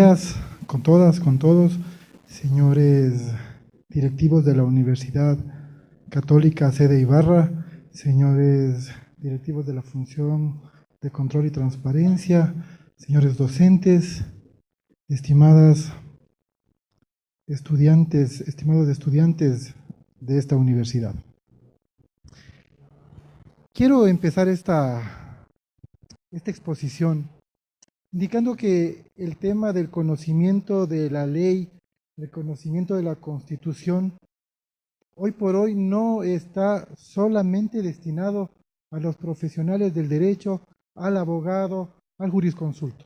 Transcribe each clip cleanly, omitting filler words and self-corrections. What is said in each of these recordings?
días con todas, con todos, señores directivos de la Universidad Católica Sede Ibarra, señores directivos de la Función de Control y Transparencia, señores docentes, estimadas estudiantes, estimados estudiantes de esta universidad. Quiero empezar esta exposición indicando que el tema del conocimiento de la ley, el conocimiento de la Constitución, hoy por hoy no está solamente destinado a los profesionales del derecho, al abogado, al jurisconsulto.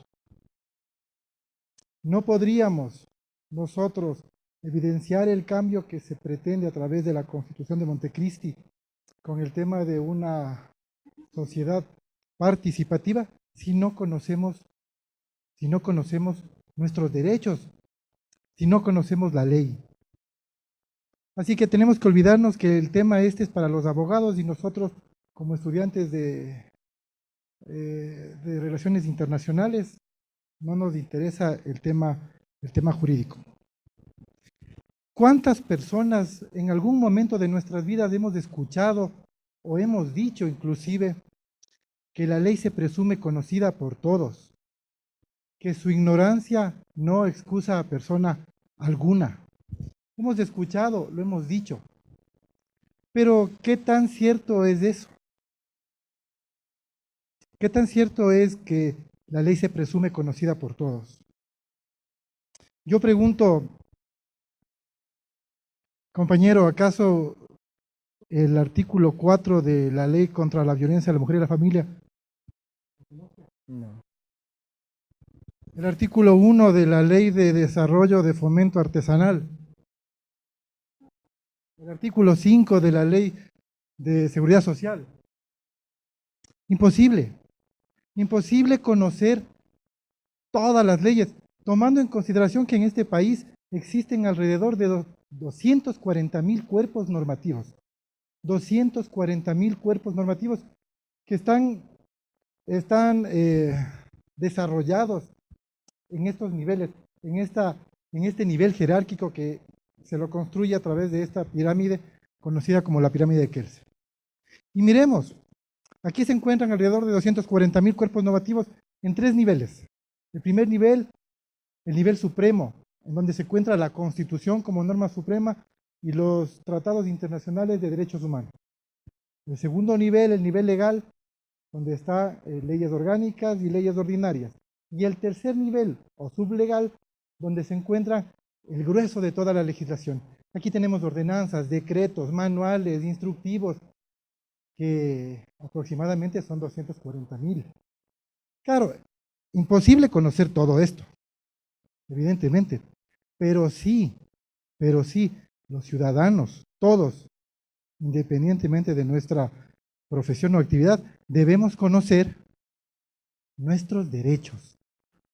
No podríamos nosotros evidenciar el cambio que se pretende a través de la Constitución de Montecristi con el tema de una sociedad participativa si no conocemos nuestros derechos, si no conocemos la ley. Así que tenemos que olvidarnos que el tema este es para los abogados y nosotros como estudiantes de relaciones internacionales no nos interesa el tema jurídico. ¿Cuántas personas en algún momento de nuestras vidas hemos escuchado o hemos dicho inclusive que la ley se presume conocida por todos, que su ignorancia no excusa a persona alguna? Hemos escuchado, lo hemos dicho, pero ¿qué tan cierto es eso? ¿Qué tan cierto es que la ley se presume conocida por todos? Yo pregunto, compañero, ¿acaso el artículo 4 de la ley contra la violencia a la mujer y la familia? No. El artículo 1 de la ley de desarrollo de fomento artesanal. El artículo 5 de la ley de seguridad social. Imposible. Imposible conocer todas las leyes, tomando en consideración que en este país existen alrededor de 240.000 cuerpos normativos. 240.000 cuerpos normativos que están desarrollados en estos niveles, en este nivel jerárquico que se lo construye a través de esta pirámide conocida como la pirámide de Kelsen. Y miremos, aquí se encuentran alrededor de 240.000 cuerpos normativos en tres niveles. El primer nivel, el nivel supremo, en donde se encuentra la Constitución como norma suprema y los tratados internacionales de derechos humanos. El segundo nivel, el nivel legal, donde están leyes orgánicas y leyes ordinarias. Y el tercer nivel, o sublegal, donde se encuentra el grueso de toda la legislación. Aquí tenemos ordenanzas, decretos, manuales, instructivos, que aproximadamente son 240.000. Claro, imposible conocer todo esto, evidentemente, pero sí, los ciudadanos, todos, independientemente de nuestra profesión o actividad, debemos conocer nuestros derechos.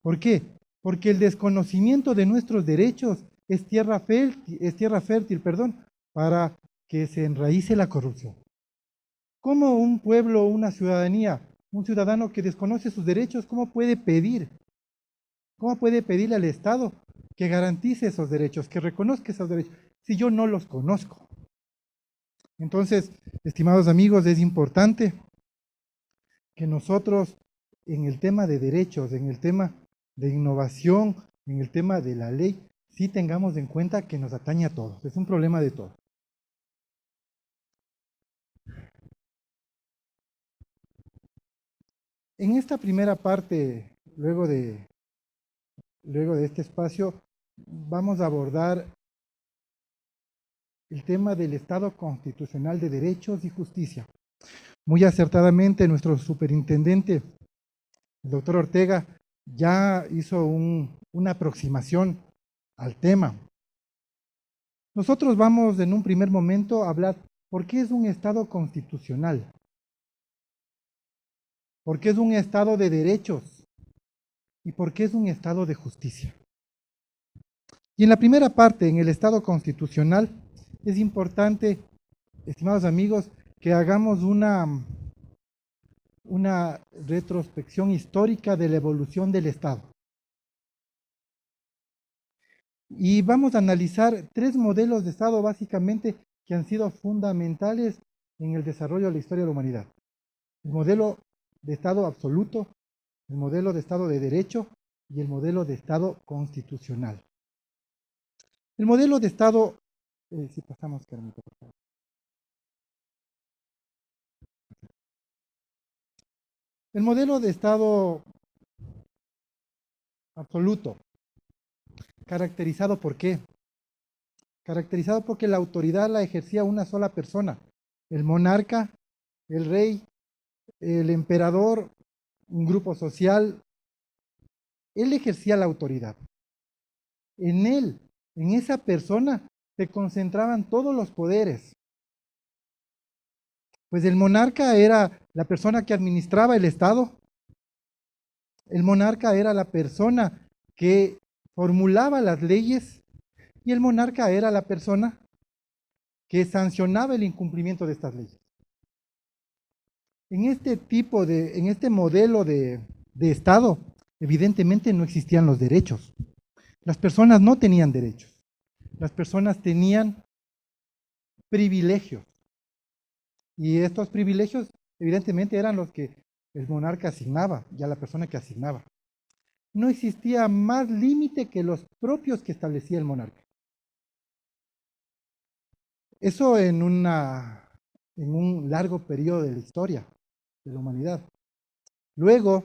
¿Por qué? Porque el desconocimiento de nuestros derechos es tierra fértil, para que se enraíce la corrupción. ¿Cómo un pueblo, una ciudadanía, un ciudadano que desconoce sus derechos, cómo puede pedirle al Estado que garantice esos derechos, que reconozca esos derechos, si yo no los conozco? Entonces, estimados amigos, es importante que nosotros en el tema de derechos, en el tema de innovación, en el tema de la ley, sí tengamos en cuenta que nos atañe a todos, es un problema de todos. En esta primera parte, luego de este espacio, vamos a abordar el tema del Estado constitucional de derechos y justicia. Muy acertadamente, nuestro superintendente, el doctor Ortega, ya hizo una aproximación al tema. Nosotros vamos en un primer momento a hablar por qué es un Estado constitucional, por qué es un Estado de derechos y por qué es un Estado de justicia. Y en la primera parte, en el Estado constitucional, es importante, estimados amigos, que hagamos una retrospección histórica de la evolución del Estado. Y vamos a analizar tres modelos de Estado básicamente que han sido fundamentales en el desarrollo de la historia de la humanidad. El modelo de Estado absoluto, el modelo de Estado de derecho y el modelo de Estado constitucional. El modelo de Estado, si pasamos, Carmita, por favor. El modelo de Estado absoluto, caracterizado por qué? Caracterizado porque la autoridad la ejercía una sola persona, el monarca, el rey, el emperador, un grupo social. Él ejercía la autoridad. En él, en esa persona, se concentraban todos los poderes. Pues el monarca era la persona que administraba el Estado. El monarca era la persona que formulaba las leyes y el monarca era la persona que sancionaba el incumplimiento de estas leyes. En este modelo de Estado, evidentemente no existían los derechos. Las personas no tenían derechos. Las personas tenían privilegios. Y estos privilegios, evidentemente, eran los que el monarca asignaba, ya la persona que asignaba. No existía más límite que los propios que establecía el monarca. Eso en un largo periodo de la historia de la humanidad. Luego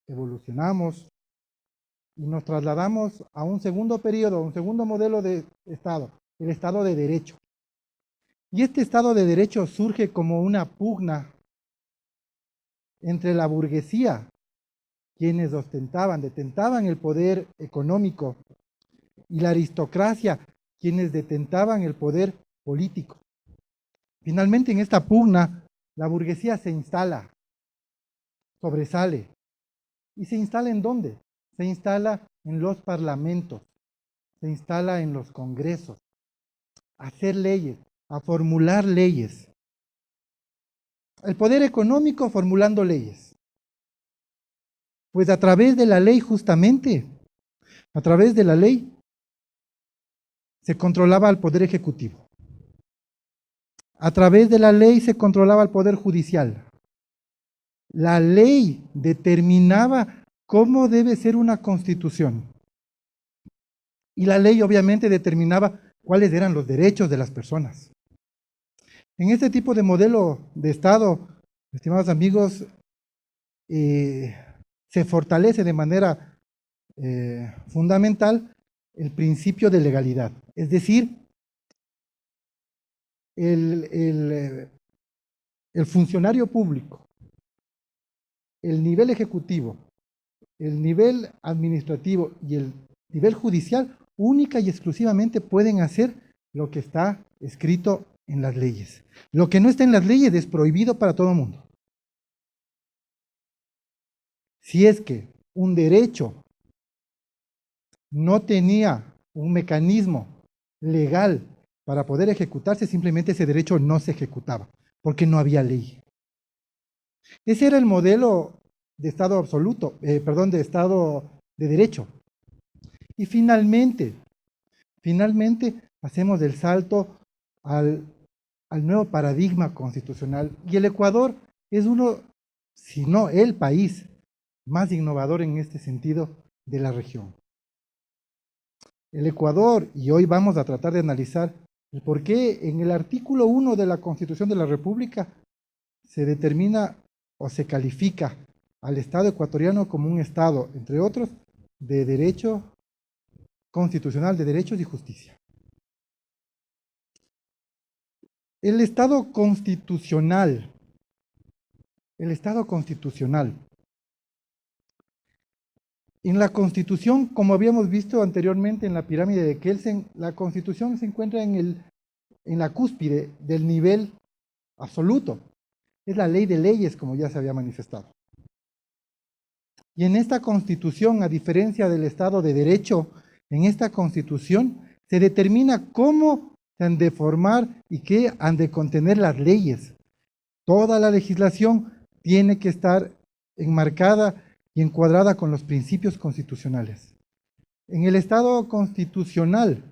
evolucionamos y nos trasladamos a un segundo periodo, a un segundo modelo de Estado, el Estado de Derecho. Y este Estado de Derecho surge como una pugna entre la burguesía, quienes detentaban el poder económico, y la aristocracia, quienes detentaban el poder político. Finalmente, en esta pugna, la burguesía se instala, sobresale. ¿Y se instala en dónde? Se instala en los parlamentos, se instala en los congresos, a hacer leyes, a formular leyes. El poder económico formulando leyes. Pues a través de la ley, justamente, a través de la ley, se controlaba al poder ejecutivo. A través de la ley se controlaba al poder judicial. La ley determinaba cómo debe ser una constitución. Y la ley obviamente determinaba cuáles eran los derechos de las personas. En este tipo de modelo de Estado, estimados amigos, se fortalece de manera fundamental el principio de legalidad. Es decir, el funcionario público, el nivel ejecutivo, el nivel administrativo y el nivel judicial única y exclusivamente pueden hacer lo que está escrito en las leyes. Lo que no está en las leyes es prohibido para todo el mundo. Si es que un derecho no tenía un mecanismo legal para poder ejecutarse, simplemente ese derecho no se ejecutaba, porque no había ley. Ese era el modelo de Estado absoluto, de Estado de Derecho. Y finalmente hacemos el salto al nuevo paradigma constitucional. Y el Ecuador es uno, si no el país más innovador en este sentido de la región. El Ecuador, y hoy vamos a tratar de analizar el por qué en el artículo 1 de la Constitución de la República se determina o se califica al Estado ecuatoriano como un Estado, entre otros, de derecho constitucional, de derechos y justicia. El Estado constitucional, en la Constitución, como habíamos visto anteriormente en la pirámide de Kelsen, la Constitución se encuentra en la cúspide del nivel absoluto. Es la ley de leyes, como ya se había manifestado. Y en esta Constitución, a diferencia del Estado de Derecho, en esta Constitución se determina cómo se han de formar y qué han de contener las leyes. Toda la legislación tiene que estar enmarcada y encuadrada con los principios constitucionales. En el Estado constitucional,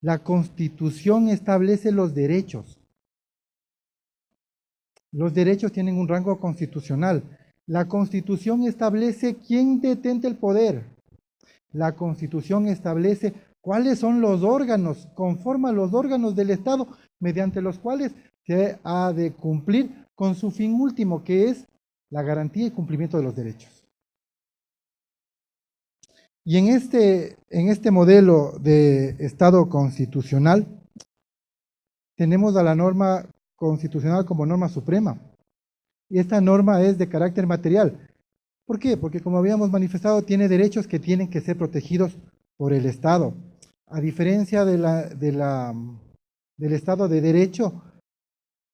la Constitución establece los derechos. Los derechos tienen un rango constitucional. La Constitución establece quién detenta el poder. La Constitución establece cuáles son los órganos, conforma los órganos del Estado mediante los cuales se ha de cumplir con su fin último, que es la garantía y cumplimiento de los derechos. Y en este modelo de Estado constitucional, tenemos a la norma constitucional como norma suprema. Y esta norma es de carácter material. ¿Por qué? Porque, como habíamos manifestado, tiene derechos que tienen que ser protegidos por el Estado. A diferencia del Estado de Derecho,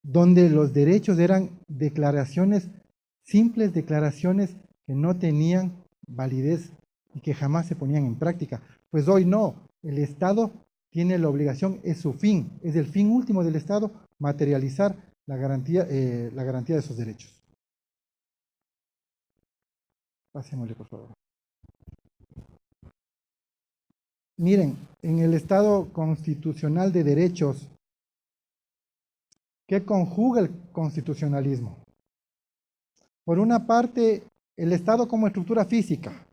donde los derechos eran declaraciones, simples declaraciones que no tenían validez y que jamás se ponían en práctica. Pues hoy no, el Estado tiene la obligación, es su fin, es el fin último del Estado, materializar la garantía de esos derechos. Pasémosle, por favor. Miren, en el Estado constitucional de derechos, ¿qué conjuga el constitucionalismo? Por una parte, el Estado como estructura física,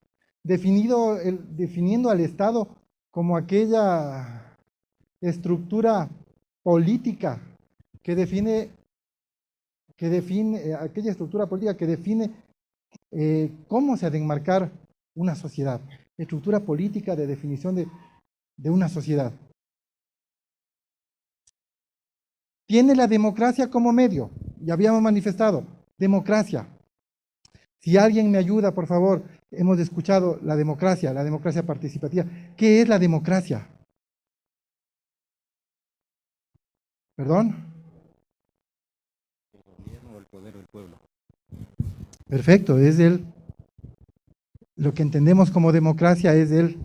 definiendo al Estado como aquella estructura política que define aquella estructura política que define cómo se ha de enmarcar una sociedad, estructura política de definición de una sociedad. Tiene la democracia como medio, ya habíamos manifestado, democracia. Si alguien me ayuda, por favor, hemos escuchado la democracia participativa. ¿Qué es la democracia? ¿Perdón? El gobierno o el poder del pueblo. Perfecto, lo que entendemos como democracia es el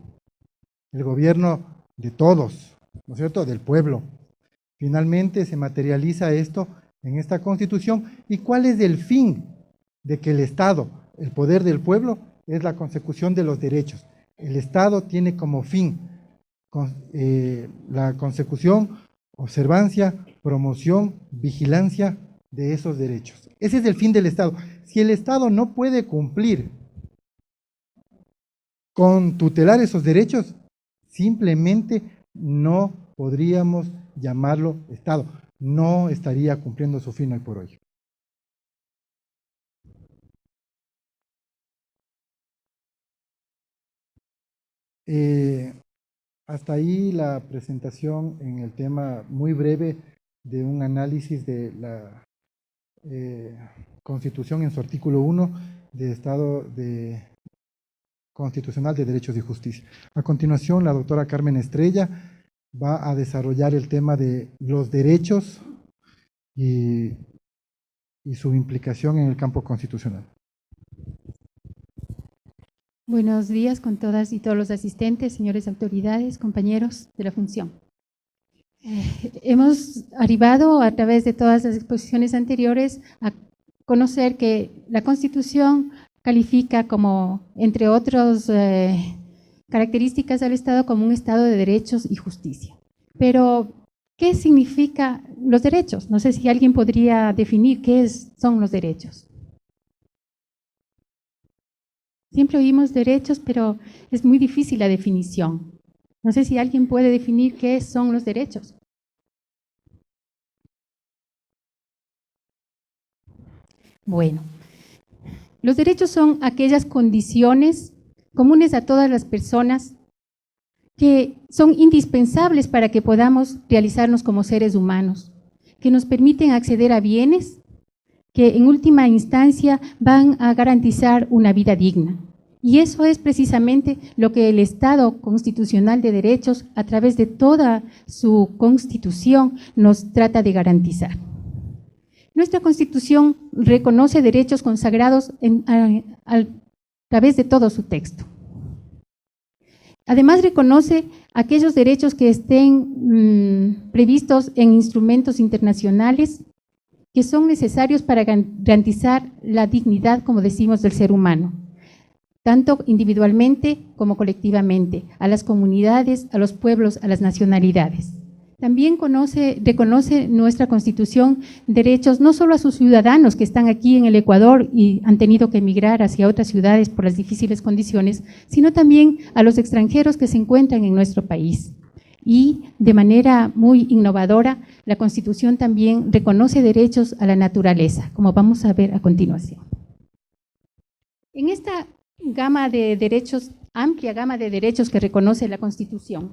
gobierno de todos, ¿no es cierto?, del pueblo. Finalmente se materializa esto en esta Constitución. ¿Y cuál es el fin de que el Estado, el poder del pueblo, es la consecución de los derechos? El Estado tiene como fin la consecución, observancia, promoción, vigilancia de esos derechos. Ese es el fin del Estado. Si el Estado no puede cumplir con tutelar esos derechos, simplemente no podríamos llamarlo Estado. No estaría cumpliendo su fin hoy por hoy. Hasta ahí la presentación en el tema muy breve de un análisis de la Constitución en su artículo 1 de Estado Constitucional de Derechos y Justicia. A continuación, la doctora Carmen Estrella va a desarrollar el tema de los derechos y su implicación en el campo constitucional. Buenos días con todas y todos los asistentes, señores autoridades, compañeros de la función. Hemos arribado a través de todas las exposiciones anteriores a conocer que la Constitución califica como, entre otras características al Estado, como un Estado de derechos y justicia. Pero, ¿qué significan los derechos? No sé si alguien podría definir qué son los derechos. Siempre oímos derechos, pero es muy difícil la definición. No sé si alguien puede definir qué son los derechos. Bueno, los derechos son aquellas condiciones comunes a todas las personas que son indispensables para que podamos realizarnos como seres humanos, que nos permiten acceder a bienes que en última instancia van a garantizar una vida digna. Y eso es precisamente lo que el Estado constitucional de derechos, a través de toda su constitución, nos trata de garantizar. Nuestra Constitución reconoce derechos consagrados a través de todo su texto. Además, reconoce aquellos derechos que estén previstos en instrumentos internacionales que son necesarios para garantizar la dignidad, como decimos, del ser humano. tanto individualmente como colectivamente, a las comunidades, a los pueblos, a las nacionalidades. También reconoce nuestra Constitución derechos no solo a sus ciudadanos que están aquí en el Ecuador y han tenido que emigrar hacia otras ciudades por las difíciles condiciones, sino también a los extranjeros que se encuentran en nuestro país. Y de manera muy innovadora, la Constitución también reconoce derechos a la naturaleza, como vamos a ver a continuación. En esta gama de derechos, amplia gama de derechos que reconoce la Constitución,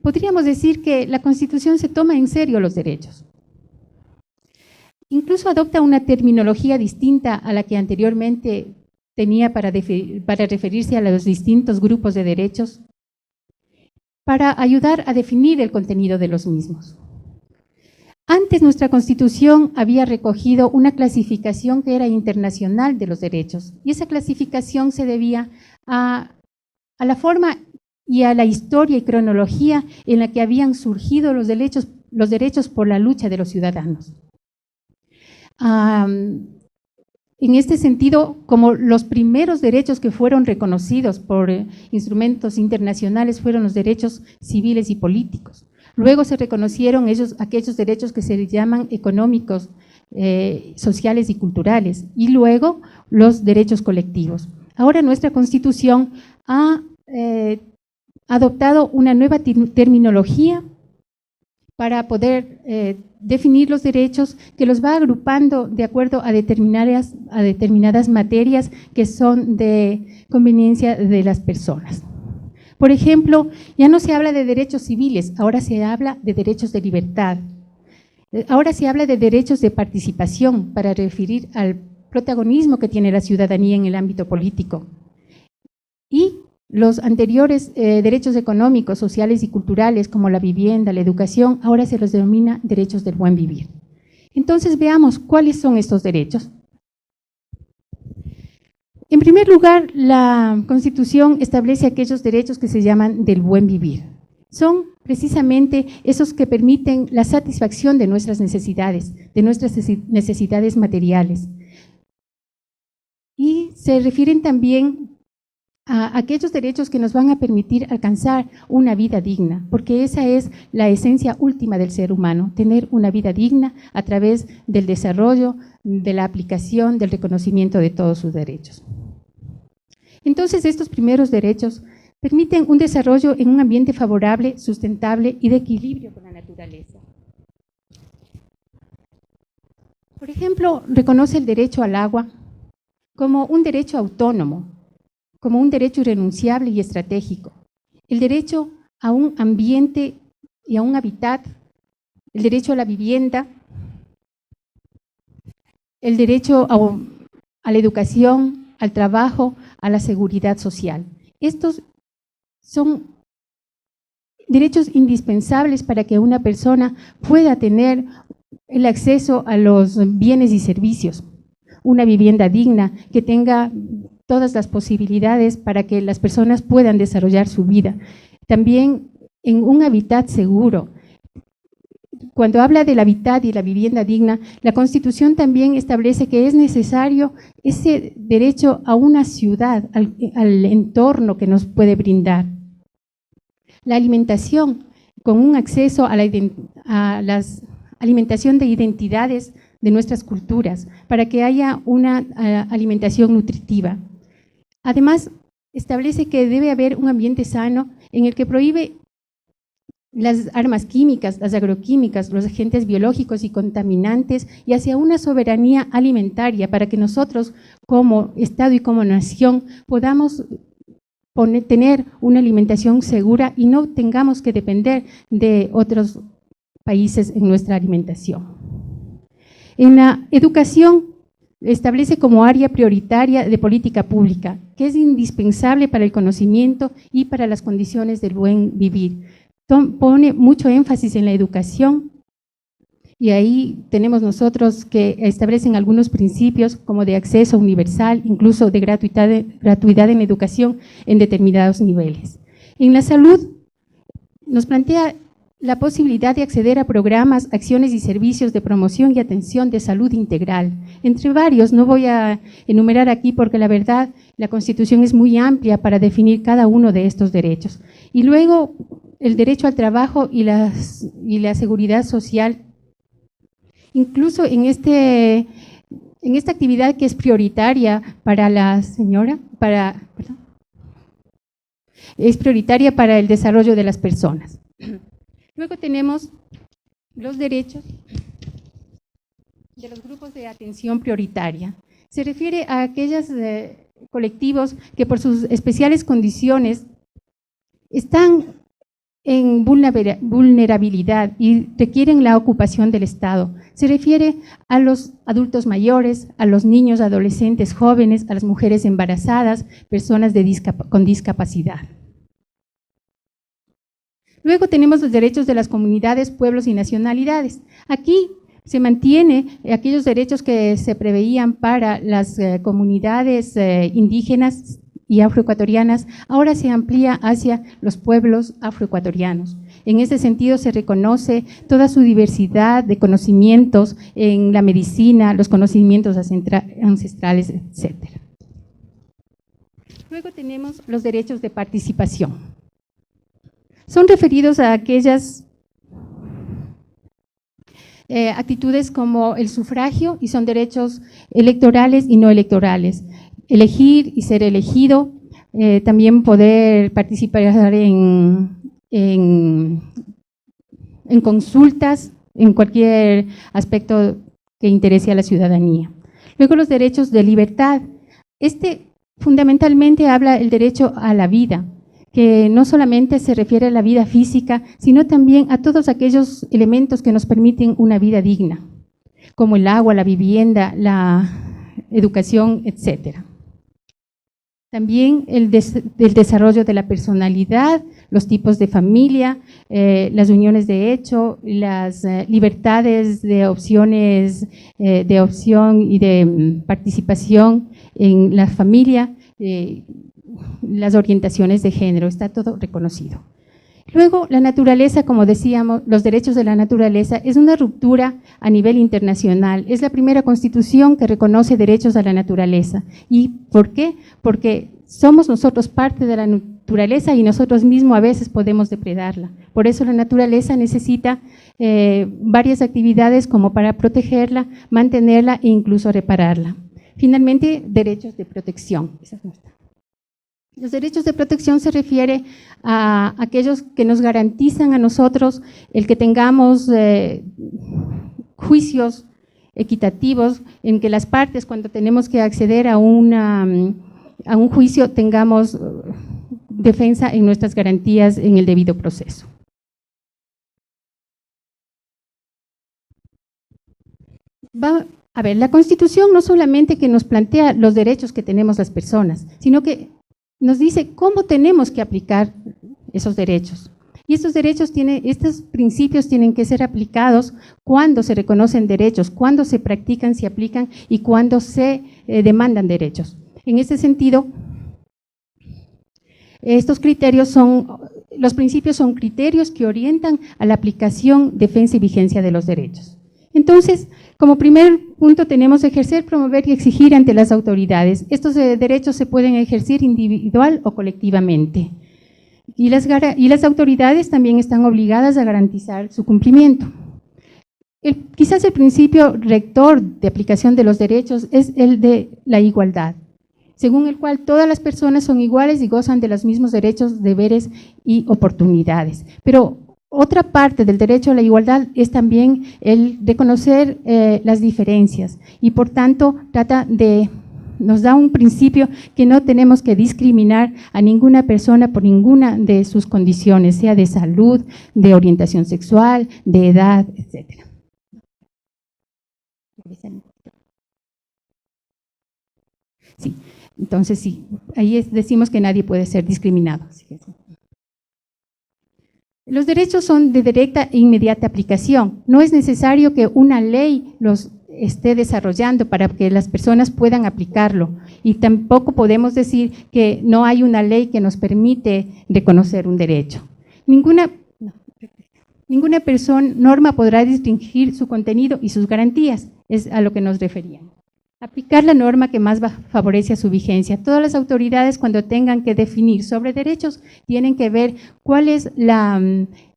podríamos decir que la Constitución se toma en serio los derechos. Incluso adopta una terminología distinta a la que anteriormente tenía para referirse a los distintos grupos de derechos, para ayudar a definir el contenido de los mismos. Antes nuestra Constitución había recogido una clasificación que era internacional de los derechos, y esa clasificación se debía a la forma y a la historia y cronología en la que habían surgido los derechos por la lucha de los ciudadanos. En este sentido, como los primeros derechos que fueron reconocidos por instrumentos internacionales fueron los derechos civiles y políticos. Luego se reconocieron aquellos derechos que se llaman económicos, sociales y culturales, y luego los derechos colectivos. Ahora nuestra Constitución ha adoptado una nueva terminología para poder definir los derechos, que los va agrupando de acuerdo a determinadas materias que son de conveniencia de las personas. Por ejemplo, ya no se habla de derechos civiles, ahora se habla de derechos de libertad. Ahora se habla de derechos de participación para referir al protagonismo que tiene la ciudadanía en el ámbito político. Y los anteriores derechos económicos, sociales y culturales, como la vivienda, la educación, ahora se los denomina derechos del buen vivir. Entonces veamos cuáles son estos derechos. En primer lugar, la Constitución establece aquellos derechos que se llaman del buen vivir. Son precisamente esos que permiten la satisfacción de nuestras necesidades materiales. Y se refieren también a aquellos derechos que nos van a permitir alcanzar una vida digna, porque esa es la esencia última del ser humano, tener una vida digna a través del desarrollo, de la aplicación, del reconocimiento de todos sus derechos. Entonces, estos primeros derechos permiten un desarrollo en un ambiente favorable, sustentable y de equilibrio con la naturaleza. Por ejemplo, reconoce el derecho al agua como un derecho autónomo, como un derecho irrenunciable y estratégico, el derecho a un ambiente y a un hábitat, el derecho a la vivienda, el derecho a la educación, al trabajo, a la seguridad social. Estos son derechos indispensables para que una persona pueda tener el acceso a los bienes y servicios, una vivienda digna que tenga todas las posibilidades para que las personas puedan desarrollar su vida. También en un hábitat seguro. Cuando habla del hábitat y la vivienda digna, la Constitución también establece que es necesario ese derecho a una ciudad, al entorno que nos puede brindar. La alimentación, con un acceso a la alimentación de identidades de nuestras culturas, para que haya una alimentación nutritiva. Además, establece que debe haber un ambiente sano en el que prohíbe las armas químicas, las agroquímicas, los agentes biológicos y contaminantes, y hacia una soberanía alimentaria para que nosotros como Estado y como nación podamos tener una alimentación segura y no tengamos que depender de otros países en nuestra alimentación. En la educación establece como área prioritaria de política pública, que es indispensable para el conocimiento y para las condiciones del buen vivir. Pone mucho énfasis en la educación y ahí tenemos nosotros que establecen algunos principios como de acceso universal, incluso de gratuidad en educación en determinados niveles. En la salud nos plantea la posibilidad de acceder a programas, acciones y servicios de promoción y atención de salud integral. Entre varios, no voy a enumerar aquí porque la verdad la Constitución es muy amplia para definir cada uno de estos derechos. Y luego el derecho al trabajo y la seguridad social, incluso en esta actividad que es prioritaria para la señora, es prioritaria para el desarrollo de las personas. Luego tenemos los derechos de los grupos de atención prioritaria. Se refiere a aquellos colectivos que por sus especiales condiciones están en vulnerabilidad y requieren la ocupación del Estado. Se refiere a los adultos mayores, a los niños, adolescentes, jóvenes, a las mujeres embarazadas, personas con discapacidad. Luego tenemos los derechos de las comunidades, pueblos y nacionalidades. Aquí se mantiene aquellos derechos que se preveían para las comunidades indígenas y afroecuatorianas, ahora se amplía hacia los pueblos afroecuatorianos. En ese sentido se reconoce toda su diversidad de conocimientos en la medicina, los conocimientos ancestrales, etc. Luego tenemos los derechos de participación. Son referidos a aquellas actitudes como el sufragio y son derechos electorales y no electorales. Elegir y ser elegido, también poder participar en consultas, en cualquier aspecto que interese a la ciudadanía. Luego los derechos de libertad. Fundamentalmente habla el derecho a la vida, que no solamente se refiere a la vida física, sino también a todos aquellos elementos que nos permiten una vida digna, como el agua, la vivienda, la educación, etcétera. También el desarrollo de la personalidad, los tipos de familia, las uniones de hecho, las libertades de opciones, de opción y de participación en la familia, las orientaciones de género, está todo reconocido. Luego, la naturaleza, como decíamos, los derechos de la naturaleza es una ruptura a nivel internacional. Es la primera constitución que reconoce derechos a la naturaleza. ¿Y por qué? Porque somos nosotros parte de la naturaleza y nosotros mismos a veces podemos depredarla. Por eso la naturaleza necesita varias actividades como para protegerla, mantenerla e incluso repararla. Finalmente, derechos de protección. Los derechos de protección se refiere a aquellos que nos garantizan a nosotros el que tengamos juicios equitativos, en que las partes cuando tenemos que acceder a un juicio tengamos defensa en nuestras garantías en el debido proceso. A ver, la Constitución no solamente que nos plantea los derechos que tenemos las personas, sino que nos dice cómo tenemos que aplicar esos derechos. Y estos principios tienen que ser aplicados cuando se reconocen derechos, cuando se practican, se aplican y cuando se demandan derechos. En ese sentido, los principios son criterios que orientan a la aplicación, defensa y vigencia de los derechos. Entonces, como primer punto tenemos ejercer, promover y exigir ante las autoridades. Estos derechos se pueden ejercer individual o colectivamente. Y las autoridades también están obligadas a garantizar su cumplimiento. Quizás el principio rector de aplicación de los derechos es el de la igualdad, según el cual todas las personas son iguales y gozan de los mismos derechos, deberes y oportunidades. Pero otra parte del derecho a la igualdad es también el reconocer las diferencias y por tanto nos da un principio que no tenemos que discriminar a ninguna persona por ninguna de sus condiciones, sea de salud, de orientación sexual, de edad, etc. Sí, entonces sí, ahí decimos que nadie puede ser discriminado. Los derechos son de directa e inmediata aplicación. No es necesario que una ley los esté desarrollando para que las personas puedan aplicarlo. Y tampoco podemos decir que no hay una ley que nos permite reconocer un derecho. Ninguna norma podrá restringir su contenido y sus garantías, es a lo que nos referíamos. Aplicar la norma que más favorece a su vigencia. Todas las autoridades, cuando tengan que definir sobre derechos, tienen que ver cuál es la,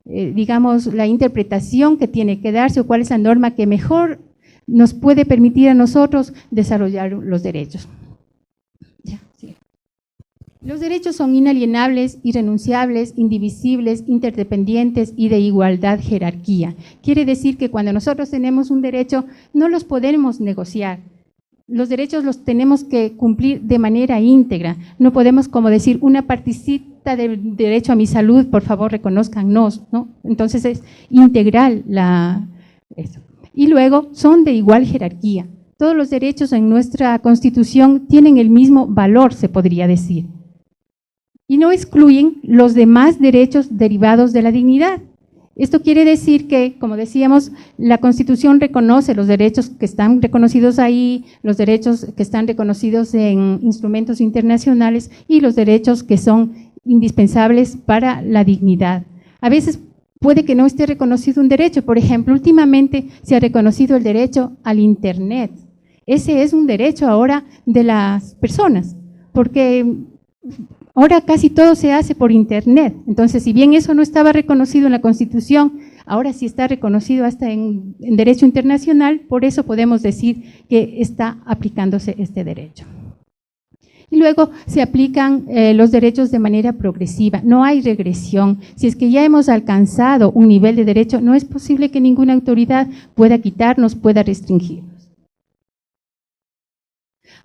digamos, la interpretación que tiene que darse o cuál es la norma que mejor nos puede permitir a nosotros desarrollar los derechos. Ya, sí. Los derechos son inalienables, irrenunciables, indivisibles, interdependientes y de igualdad jerarquía. Quiere decir que cuando nosotros tenemos un derecho, no los podemos negociar. Los derechos los tenemos que cumplir de manera íntegra. No podemos, como decir, una partecita del derecho a mi salud, por favor, reconózcannos, ¿no? Entonces es integral eso. Y luego son de igual jerarquía. Todos los derechos en nuestra Constitución tienen el mismo valor, se podría decir. Y no excluyen los demás derechos derivados de la dignidad. Esto quiere decir que, como decíamos, la Constitución reconoce los derechos que están reconocidos ahí, los derechos que están reconocidos en instrumentos internacionales y los derechos que son indispensables para la dignidad. A veces puede que no esté reconocido un derecho. Por ejemplo, últimamente se ha reconocido el derecho al Internet. Ese es un derecho ahora de las personas, porque ahora casi todo se hace por Internet. Entonces, si bien eso no estaba reconocido en la Constitución, ahora sí está reconocido hasta en derecho internacional, por eso podemos decir que está aplicándose este derecho. Y luego se aplican los derechos de manera progresiva, no hay regresión. Si es que ya hemos alcanzado un nivel de derecho, no es posible que ninguna autoridad pueda quitarnos, pueda restringirnos.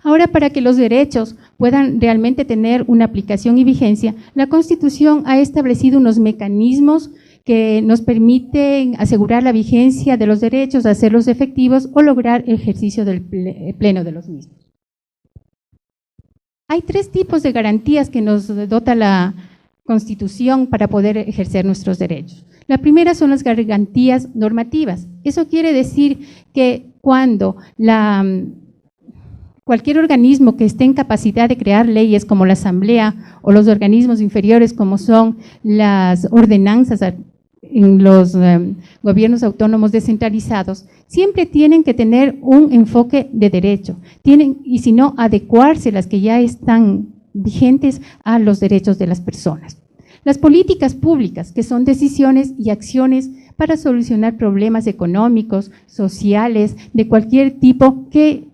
Ahora, para que los derechos puedan realmente tener una aplicación y vigencia, la Constitución ha establecido unos mecanismos que nos permiten asegurar la vigencia de los derechos, hacerlos efectivos o lograr el ejercicio del pleno de los mismos. Hay tres tipos de garantías que nos dota la Constitución para poder ejercer nuestros derechos. La primera son las garantías normativas. Eso quiere decir que cuando cualquier organismo que esté en capacidad de crear leyes como la Asamblea o los organismos inferiores como son las ordenanzas en los gobiernos autónomos descentralizados, siempre tienen que tener un enfoque de derecho, y si no, adecuarse las que ya están vigentes a los derechos de las personas. Las políticas públicas, que son decisiones y acciones para solucionar problemas económicos, sociales, de cualquier tipo que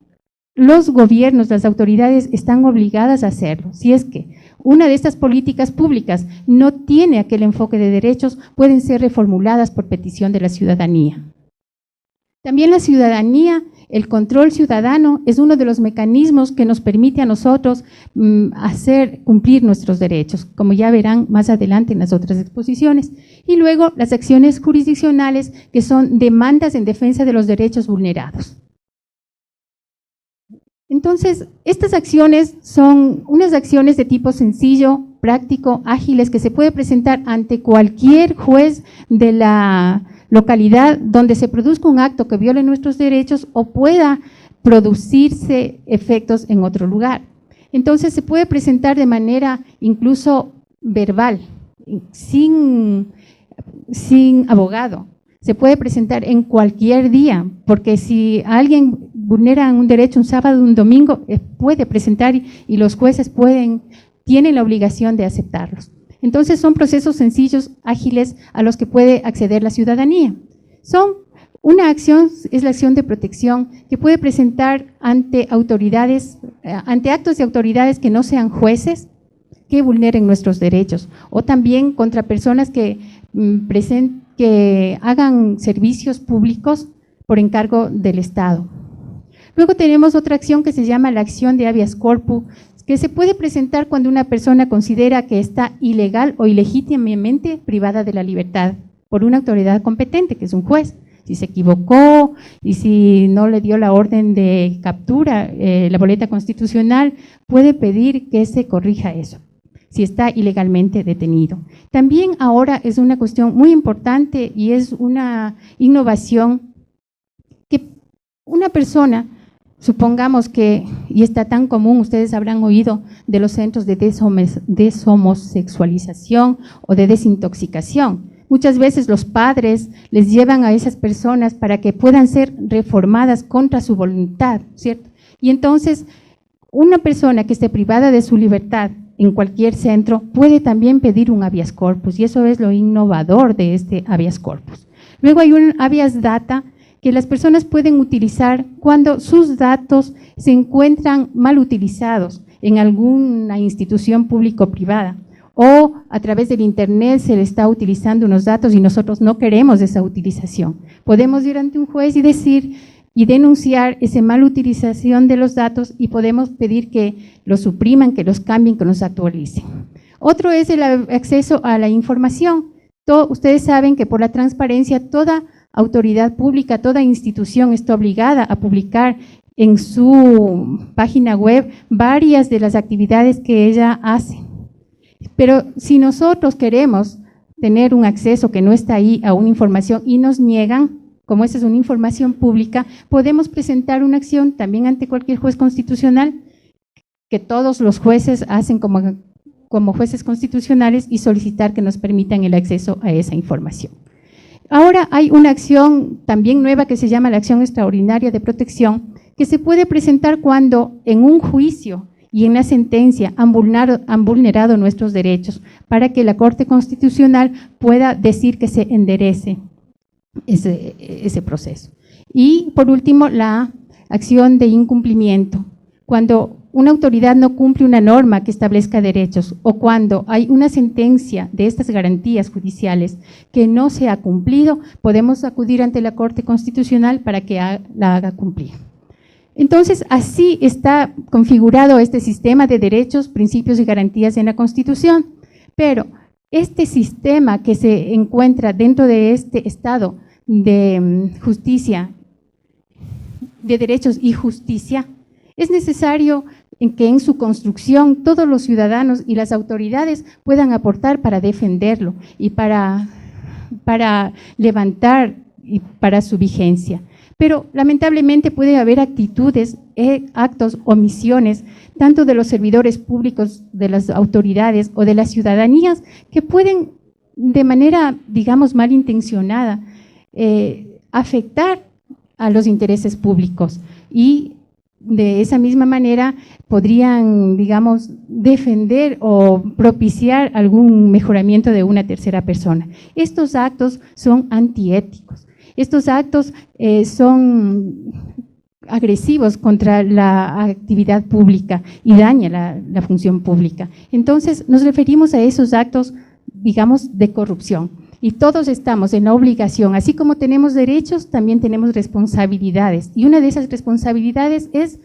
los gobiernos, las autoridades están obligadas a hacerlo. Si es que una de estas políticas públicas no tiene aquel enfoque de derechos, pueden ser reformuladas por petición de la ciudadanía. También la ciudadanía, el control ciudadano es uno de los mecanismos que nos permite a nosotros hacer cumplir nuestros derechos, como ya verán más adelante en las otras exposiciones. Y luego las acciones jurisdiccionales, que son demandas en defensa de los derechos vulnerados. Entonces, estas acciones son unas acciones de tipo sencillo, práctico, ágiles, que se puede presentar ante cualquier juez de la localidad donde se produzca un acto que viole nuestros derechos o pueda producirse efectos en otro lugar. Entonces, se puede presentar de manera incluso verbal, sin abogado. Se puede presentar en cualquier día, porque si alguien vulnera un derecho un sábado o un domingo, puede presentar y los jueces tienen la obligación de aceptarlos. Entonces son procesos sencillos, ágiles, a los que puede acceder la ciudadanía. Una acción es la acción de protección que puede presentar ante autoridades, ante actos de autoridades que no sean jueces, que vulneren nuestros derechos, o también contra personas que hagan servicios públicos por encargo del Estado. Luego tenemos otra acción que se llama la acción de habeas corpus, que se puede presentar cuando una persona considera que está ilegal o ilegítimamente privada de la libertad por una autoridad competente, que es un juez. Si se equivocó y si no le dio la orden de captura, la boleta constitucional, puede pedir que se corrija eso, si está ilegalmente detenido. También ahora es una cuestión muy importante y es una innovación que una persona, supongamos que, y está tan común, ustedes habrán oído de los centros de deshomosexualización o de desintoxicación. muchas veces los padres les llevan a esas personas para que puedan ser reformadas contra su voluntad, ¿cierto? Y entonces, una persona que esté privada de su libertad en cualquier centro puede también pedir un habeas corpus, y eso es lo innovador de este habeas corpus. Luego hay un habeas data que las personas pueden utilizar cuando sus datos se encuentran mal utilizados en alguna institución pública o privada, o a través del internet se le está utilizando unos datos y nosotros no queremos esa utilización. Podemos ir ante un juez y decir y denunciar esa mala utilización de los datos y podemos pedir que los supriman, que los cambien, que los actualicen. Otro es el acceso a la información. Ustedes saben que por la transparencia toda autoridad pública, toda institución está obligada a publicar en su página web varias de las actividades que ella hace. Pero si nosotros queremos tener un acceso que no está ahí a una información y nos niegan, como esa es una información pública, podemos presentar una acción también ante cualquier juez constitucional, que todos los jueces hacen como jueces constitucionales, y solicitar que nos permitan el acceso a esa información. Ahora hay una acción también nueva que se llama la acción extraordinaria de protección, que se puede presentar cuando en un juicio y en la sentencia han vulnerado nuestros derechos, para que la Corte Constitucional pueda decir que se enderece ese proceso. Y por último, la acción de incumplimiento, cuando una autoridad no cumple una norma que establezca derechos, o cuando hay una sentencia de estas garantías judiciales que no se ha cumplido, podemos acudir ante la Corte Constitucional para que la haga cumplir. Entonces, así está configurado este sistema de derechos, principios y garantías en la Constitución. Pero este sistema que se encuentra dentro de este Estado de justicia, de derechos y justicia, es necesario que en su construcción todos los ciudadanos y las autoridades puedan aportar para defenderlo y para levantar y para su vigencia. Pero lamentablemente puede haber actitudes, actos, omisiones, tanto de los servidores públicos, de las autoridades o de las ciudadanías, que pueden de manera, digamos, malintencionada, afectar a los intereses públicos, y de esa misma manera podrían, digamos, defender o propiciar algún mejoramiento de una tercera persona. Estos actos son antiéticos. Estos actos son agresivos contra la actividad pública y daña la función pública. Entonces, nos referimos a esos actos, digamos, de corrupción. Y todos estamos en la obligación, así como tenemos derechos, también tenemos responsabilidades. Y una de esas responsabilidades es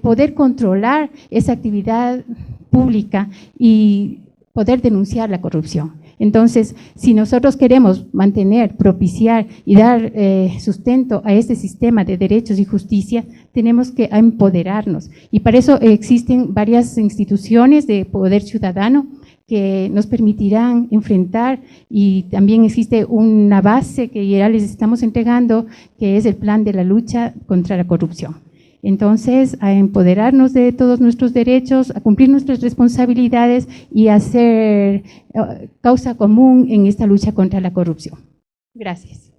poder controlar esa actividad pública y poder denunciar la corrupción. Entonces, si nosotros queremos mantener, propiciar y dar sustento a este sistema de derechos y justicia, tenemos que empoderarnos. Y para eso existen varias instituciones de poder ciudadano que nos permitirán enfrentar, y también existe una base que ya les estamos entregando, que es el plan de la lucha contra la corrupción. Entonces, a empoderarnos de todos nuestros derechos, a cumplir nuestras responsabilidades y a hacer causa común en esta lucha contra la corrupción. Gracias.